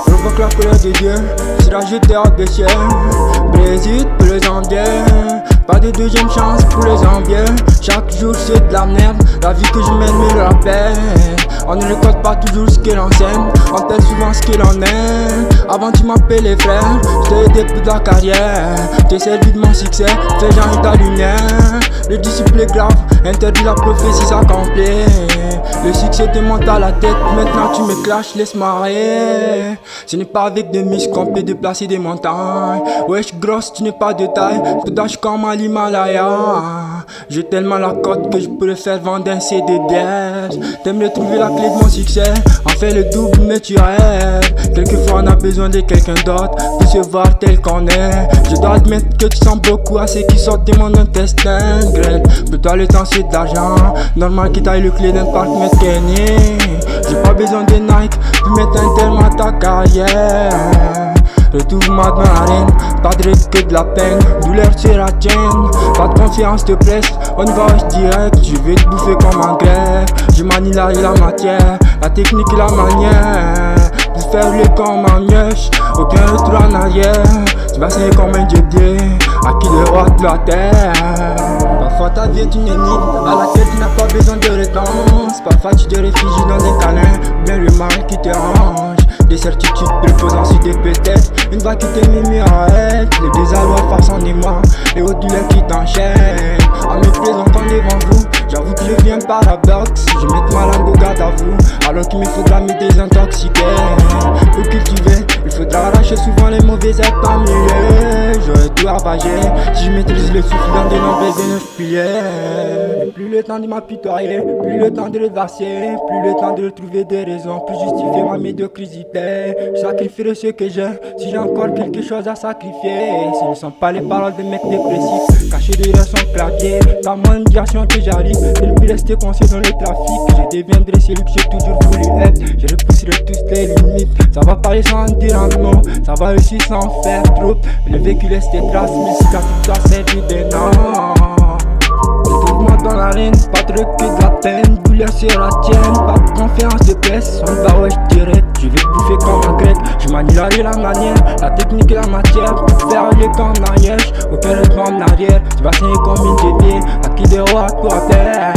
Provoque la colère de Dieu, sera jeté hors des cieux. Brésil pour les envieux, pas de deuxième chance pour les envieux. Chaque jour c'est de la merde, la vie que je mène me le rappelle. On ne récolte pas toujours ce que l'on sème, on perd souvent ce que l'on est. Avant tu m'appelais frère, je t'ai aidé pour ta carrière. T'es servi de mon succès, fais jaillir ta lumière. Le disciple est grave, interdit la prophétie s'accomplir. Le succès te monte à la tête, maintenant tu me clashes, laisse marrer. Ce n'est pas avec des muscles qu'on peut déplacer des montagnes. Wesh grosse, tu n'es pas de taille, toi je suis comme à l'Himalaya. J'ai tellement la cote que je pourrais faire vendre un CD d'S. T'aimerais trouver la clé de mon succès, en fait le double mais tu rêves. Quelquefois on a besoin de quelqu'un d'autre pour se voir tel qu'on est. Je dois admettre que tu sens beaucoup à ceux qui sortent de mon intestin grêle. Pour toi le temps c'est de l'argent, normal qu'il taille le clé d'un parc Kenny. J'ai pas besoin de Nike pour mettre un terme à ta carrière. Retrouve-moi dans l'arène, pas de risque que de la peine. Douleur sur la tienne, pas de confiance te presse. On y va direct, je vais te bouffer comme un grec. Je manie la matière, la technique et la manière. Pour faire les comme un mioche, aucun retour en arrière. Tu vas saigner comme un dieu, à qui le roi de la terre. Parfois ta vie est une énigme à laquelle tu n'as pas besoin de réponse. Parfois tu te réfugies dans des câlins, bien le mal qui te range. Des certitudes reposant sur des peut-être. Une vague qui te met en haine. Les désalois façon des moi, les hauts douleurs qui t'enchaînent. En me présentant devant vous, j'avoue que je viens paradoxe. Je mets ma langue au garde à vous, alors qu'il me faudra me désintoxiquer. Pour cultiver, il faudra arracher souvent les mauvais actes en milieu. J'aurais tout ravagé si je maîtrise le souffle dans de nombreux et 9 piliers. Plus le temps de m'apitoyer, plus le temps de reverser, plus le temps de retrouver des raisons pour justifier ma médiocrité. Je sacrifierai ce que j'ai si j'ai encore quelque chose à sacrifier. Ce ne sont pas les paroles de mecs dépressifs cachés derrière son clavier. Dans mon direction que j'arrive, je ne peux rester coincé dans le trafic. Je deviendrai celui que j'ai toujours voulu être. Je repousserai toutes les limites. Ça va parler sans dire un mot, ça va réussir sans faire trop. Le véhicule laisse des traces, mais si t'as tout ça servi de nom. Retrouve-moi dans l'arène, pas de recul de la peine. Douleur sur la tienne, pas de confiance de presse. On va ouais je dirais, je vais te bouffer comme un grec. Je manie la manière, la technique et la matière. Pour faire les comme en arrière, aucun retour en arrière. Tu vas saigner comme une bébé, à qui de roi pour la terre.